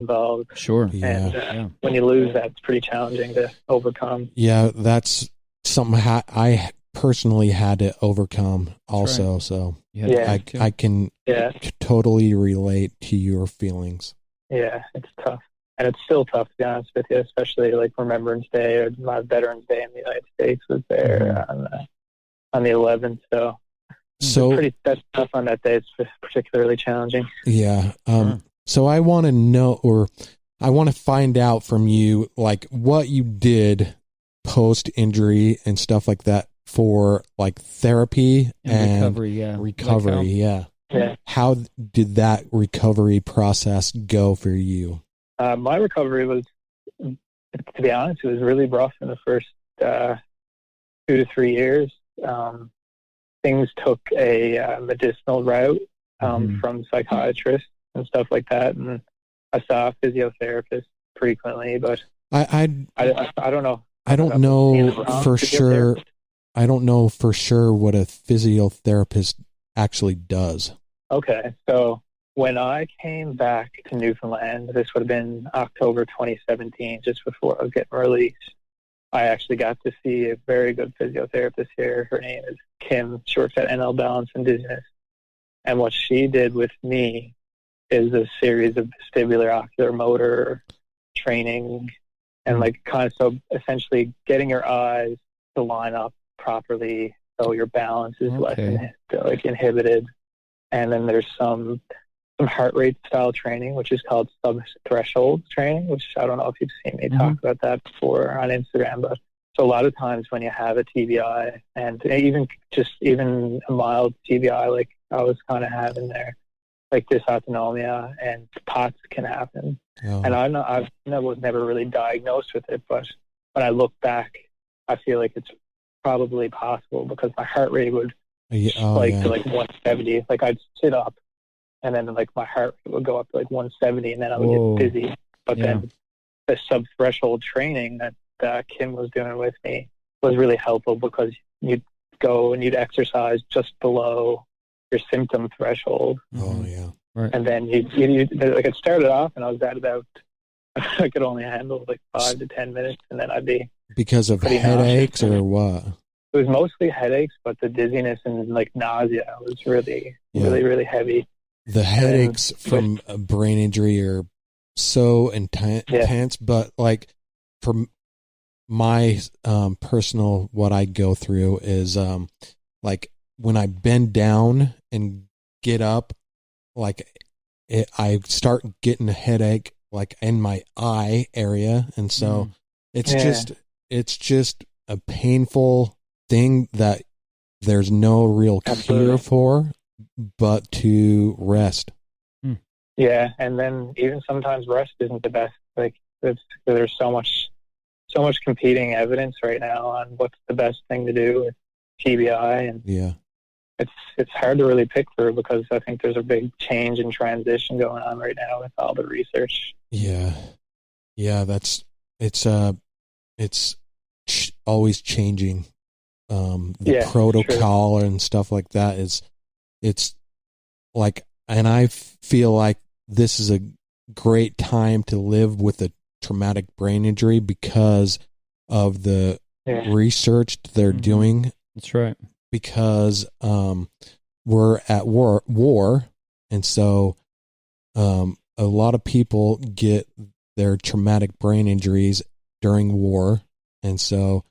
involved. Sure. And when you lose, that's pretty challenging to overcome. Yeah, that's something I personally had to overcome also. Right. So I can totally relate to your feelings. Yeah, it's tough. And it's still tough, to be honest with you, especially like Remembrance Day or my Veterans Day in the United States was there on the 11th. So that's tough on that day. It's particularly challenging. Yeah. So I want to know, or I want to find out from you, like what you did post injury and stuff like that for like therapy and recovery. Yeah. How did that recovery process go for you? My recovery was, to be honest, it was really rough in the first 2 to 3 years. Things took a medicinal route from psychiatrists and stuff like that, and I saw a physiotherapist frequently, but I don't know. I don't know for sure. I don't know for sure what a physiotherapist actually does. Okay, so when I came back to Newfoundland, this would have been October 2017, just before I was getting released, I actually got to see a very good physiotherapist here. Her name is Kim. She works at NL Balance and Dizziness. And what she did with me is a series of vestibular ocular motor training and like kind of, so essentially getting your eyes to line up properly so your balance is less inhibited. And then there's some heart rate style training, which is called sub-threshold training, which I don't know if you've seen me talk about that before on Instagram. But so a lot of times when you have a TBI, and even a mild TBI, like I was kind of having there, like dysautonomia and POTS can happen. Oh. And I was never really diagnosed with it, but when I look back, I feel like it's probably possible because my heart rate would to like 170. Like I'd sit up, and then like my heart rate would go up to like 170, and then I would get dizzy. But then the sub-threshold training that Kim was doing with me was really helpful because you'd go and you'd exercise just below your symptom threshold. Oh yeah, right. And then you like it started off, and I was at about I could only handle like 5 to 10 minutes, and then I'd be because of headaches or what? It was mostly headaches, but the dizziness and like nausea was really heavy. The headaches from a brain injury are so intense, but like for my personal, what I go through is like when I bend down and get up, like I start getting a headache like in my eye area, and so it's just a painful thing that there's no real cure for, but to rest. Yeah, and then even sometimes rest isn't the best. Like there's so much competing evidence right now on what's the best thing to do with TBI, and it's hard to really pick through because I think there's a big change and transition going on right now with all the research. Yeah, it's always changing. The protocol and stuff like that it's like, and I feel like this is a great time to live with a traumatic brain injury because of the research they're doing. That's right. Because we're at war, and so a lot of people get their traumatic brain injuries during war, and so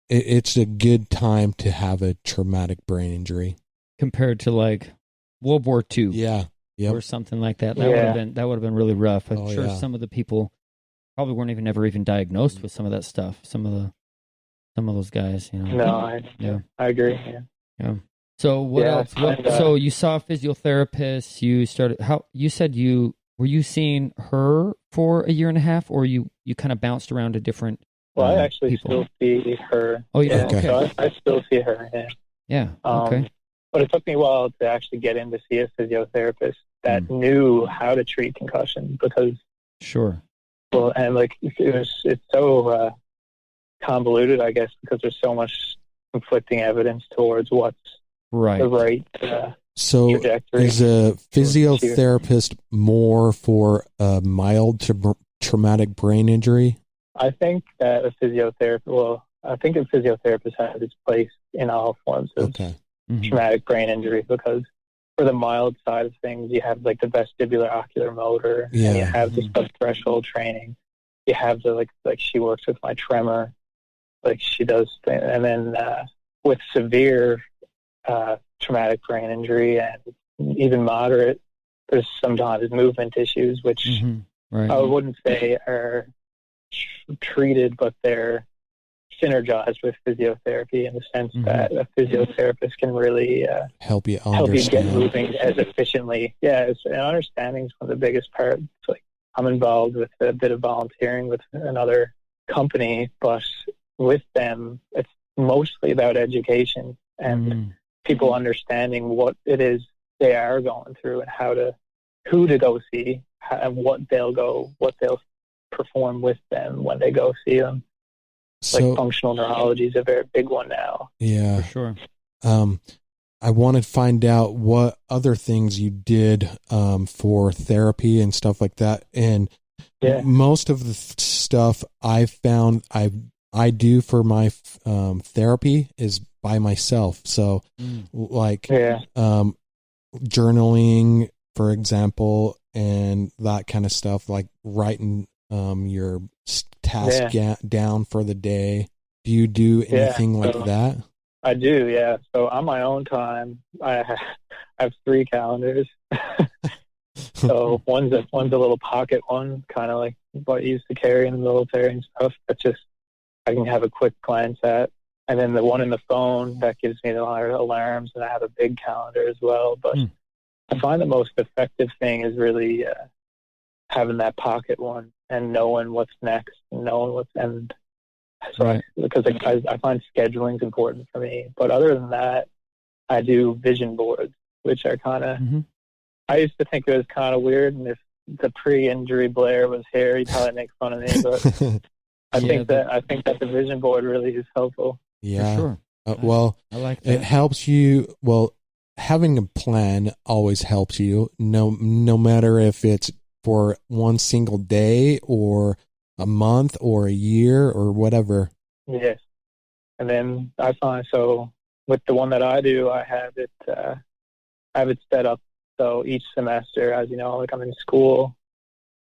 it's a good time to have a traumatic brain injury compared to like World War II, or something like that. That would have been really rough. I'm sure some of the people probably weren't never even diagnosed with some of that stuff. Some of those guys, you know. No, I agree. Yeah. So what else? So you saw a physiotherapist. You started. Were you seeing her for a year and a half, or you kind of bounced around to different? Well, I actually still see her. Oh, yeah. Okay. So I still see her. Yeah. Okay. But it took me a while to actually get in to see a physiotherapist that knew how to treat concussion because. Sure. Well, and like it's so convoluted, I guess, because there's so much conflicting evidence towards what's the right trajectory. Is a physiotherapist more for a mild to traumatic brain injury? I think that a physiotherapist has its place in all forms of traumatic brain injury, because for the mild side of things, you have like the vestibular ocular motor, and you have the subthreshold training. You have the like she works with my tremor, like she does, and then with severe traumatic brain injury and even moderate, there's sometimes movement issues, which I wouldn't say are treated, but they're synergized with physiotherapy in the sense that a physiotherapist can really help you get moving as efficiently. Yeah, and understanding is one of the biggest parts. Like, I'm involved with a bit of volunteering with another company, but with them, it's mostly about education and people understanding what it is they are going through and who to go see and what they'll perform with them when they go see them. So, like, functional neurology is a very big one now. Yeah, for sure. I want to find out what other things you did for therapy and stuff like that. And most of the stuff I found I do for my therapy is by myself. So journaling, for example, and that kind of stuff, like writing your task down for the day. Do you do anything like that? I do, yeah. So on my own time, I have 3 calendars. So one's a little pocket one, kind of like what you used to carry in the military and stuff. That's just I can have a quick glance at. And then the one in the phone, that gives me the alarms, and I have a big calendar as well. But I find the most effective thing is really having that pocket one and knowing what's next, and knowing what's end. So because I find scheduling is important for me. But other than that, I do vision boards, which are kind of. I used to think it was kind of weird, and if the pre-injury Blair was here, he'd probably make fun of me. But I think that the vision board really is helpful. Yeah, for sure. Well, I like that. It helps you. Well, having a plan always helps you. No matter if it's for one single day or a month or a year or whatever. Yes. And then I find, so with the one that I do, I have it set up. So each semester, as you know, like I'm in school,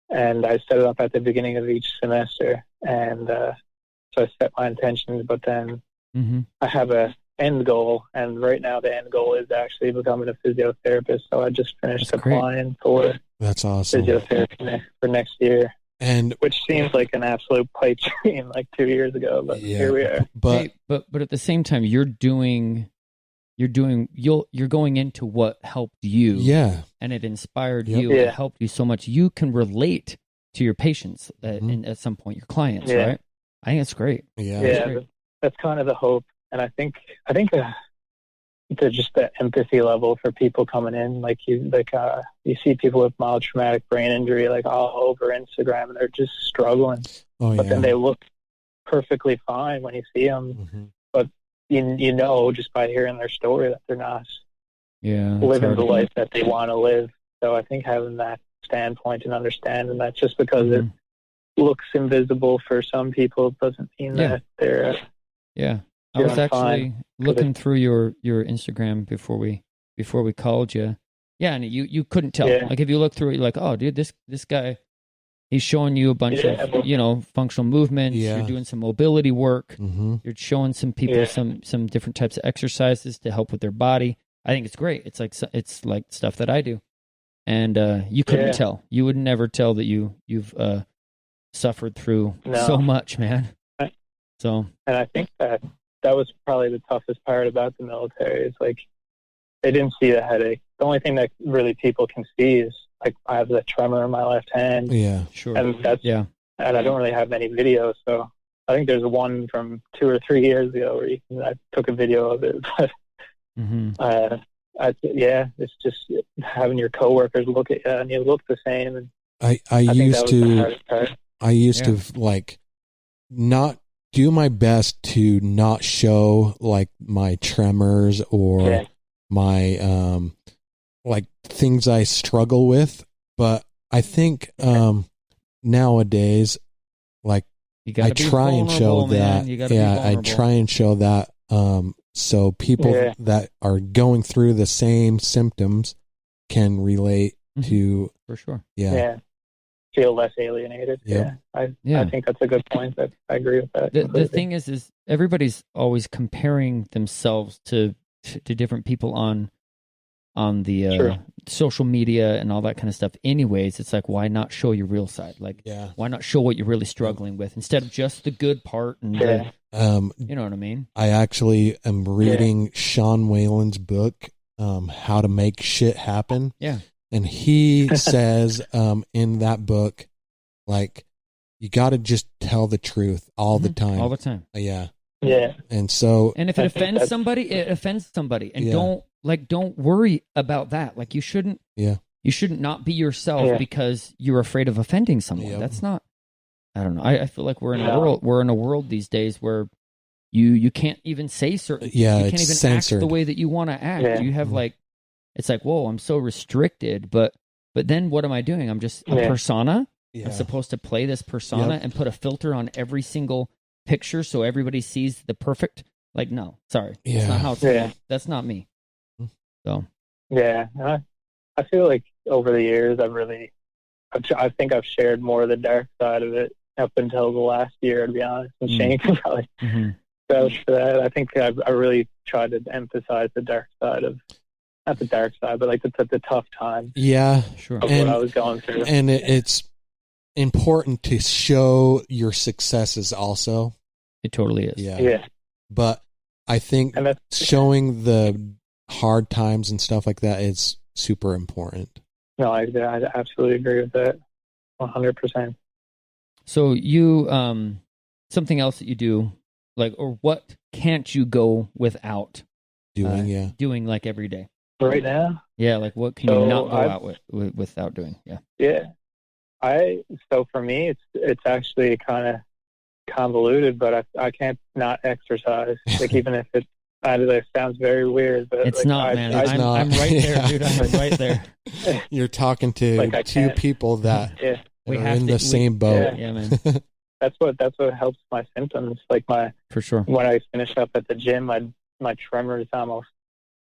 and I set it up at the beginning of each semester. And so I set my intentions, but then I have a end goal. And right now the end goal is actually becoming a physiotherapist. So I just finished applying for That's awesome. physiotherapy for next year. And which seems like an absolute pipe dream like 2 years ago, but here we are. But at the same time, you're going into what helped you, and it inspired you. It helped you so much. You can relate to your patients and at some point your clients, right? I think it's great. That's kind of the hope, and I think just the empathy level for people coming in, like you see people with mild traumatic brain injury like all over Instagram, and they're just struggling. But then they look perfectly fine when you see them. But you know just by hearing their story that they're not living the life that they want to live. So I think having that standpoint and understanding that just because it looks invisible for some people doesn't mean that they're I was actually looking through your Instagram before we called you. Yeah, and you couldn't tell. Like if you look through it, you're like, oh, dude, this guy, he's showing you a bunch of functional movements. You're doing some mobility work. You're showing some people some different types of exercises to help with their body. I think it's great. It's like stuff that I do, and you couldn't tell. You would never tell that you've suffered through so much, man. So, and I think that was probably the toughest part about the military. It's like they didn't see the headache. The only thing that really people can see is like I have the tremor in my left hand. Yeah, sure. And and I don't really have many videos. So I think there's one from 2 or 3 years ago where I took a video of it. But it's just having your coworkers look at you and you look the same. And I used to like not do my best to not show like my tremors or my like things I struggle with, but I think nowadays, like I try and show that. Yeah, I try and show that. So people that are going through the same symptoms can relate to, for sure. Yeah. Feel less alienated. Yep. I think that's a good point. I agree with that. The thing is everybody's always comparing themselves to different people on the social media and all that kind of stuff. Anyways, it's like, why not show your real side? Like, why not show what you're really struggling with instead of just the good part? And you know what I mean? I actually am reading Sean Whalen's book, How to Make Shit Happen. Yeah. And he says in that book, like, you got to just tell the truth all the time. All the time. Yeah. Yeah. And so, and if it offends somebody, it offends somebody. And don't worry about that. Like, you shouldn't not be yourself because you're afraid of offending someone. Yep. That's not, I don't know. I feel like we're in a world these days where you can't even say certain things. You can't even censored. act the way that you want to act. Yeah. You have like, it's like, whoa, I'm so restricted, but then what am I doing? I'm just a persona. I'm supposed to play this persona and put a filter on every single picture so everybody sees the perfect. Like, no, sorry, that's not how it's that's not me. So I feel like over the years I think I've shared more of the dark side of it up until the last year, to be honest. And Shane can probably vouch for that. I think I really tried to emphasize the dark side of. Not the dark side, but like the tough time. Yeah, sure. Of what I was going through. And it's important to show your successes also. It totally is. Yeah. But I think showing the hard times and stuff like that is super important. No, I absolutely agree with that. 100%. So you, something else that you do, like, or what can't you go without doing like every day? Right now? Yeah, like what can you not go out without doing? Yeah. Yeah. So for me, it's actually kind of convoluted, but I can't not exercise. Like, even if it sounds very weird, but it's like, not, man. I'm right there, dude. I'm right there. You're talking to two people that we are in the same boat. Yeah, man. That's what helps my symptoms. Like for sure. When I finish up at the gym, my tremors almost.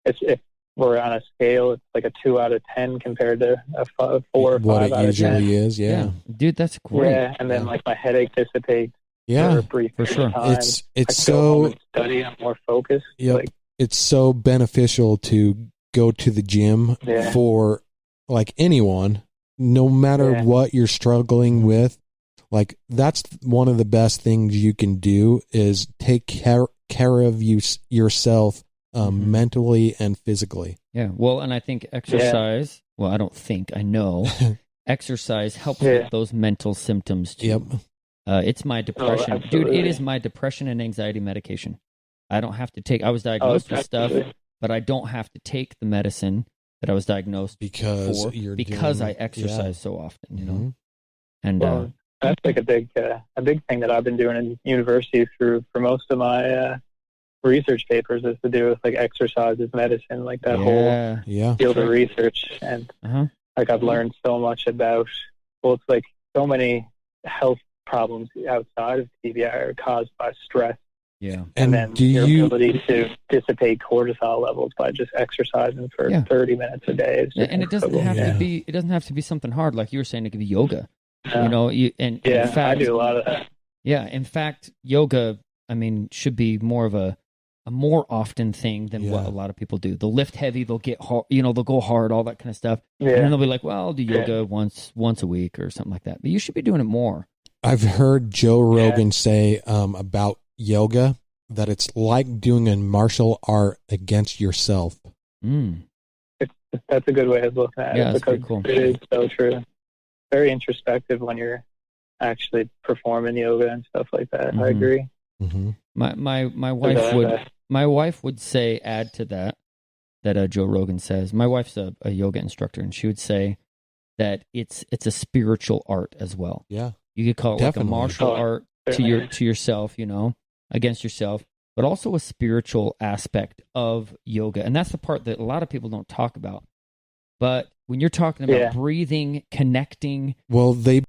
If we're on a scale, it's like a 2 out of 10 compared to a 4 or 5 what out of 10. What it usually is, dude, that's great. Yeah, and then like my headache dissipates. Yeah, for sure. Time. It's so study. I'm more focused. Yep. Like, it's so beneficial to go to the gym for like anyone, no matter what you're struggling with. Like, that's one of the best things you can do is take care of yourself. Mentally and physically. Yeah. Well, and I think exercise, well, I know exercise helps with those mental symptoms too. Yep. It's my depression. Dude, it is my depression and anxiety medication. I don't have to take, I was diagnosed with stuff, but I don't have to take the medicine that I was diagnosed because I exercise so often, you know? And that's like a big thing that I've been doing in university for most of my research papers is to do with like exercise as medicine, like that whole field of research. And like I've learned so much about, it's like so many health problems outside of TBI are caused by stress. Yeah. And then your ability to dissipate cortisol levels by just exercising for 30 minutes a day. And it doesn't have to be something hard. Like you were saying, it could be yoga. You know, in fact, I do a lot of that. Yeah. In fact, yoga, I mean, should be more of a more often thing than what a lot of people do. They'll lift heavy, they'll get hard, they'll go hard, all that kind of stuff. Yeah. And then they'll be like, well, I'll do yoga once a week or something like that. But you should be doing it more. I've heard Joe Rogan say about yoga that it's like doing a martial art against yourself. That's a good way of looking at it. Yeah, that's pretty cool. It is so true. Very introspective when you're actually performing yoga and stuff like that. Mm-hmm. I agree. Mm-hmm. My wife would say, add to that Joe Rogan says. My wife's a yoga instructor, and she would say that it's a spiritual art as well. Yeah, you could call it like a martial art to yourself, against yourself, but also a spiritual aspect of yoga, and that's the part that a lot of people don't talk about. But when you're talking about breathing, connecting, well, they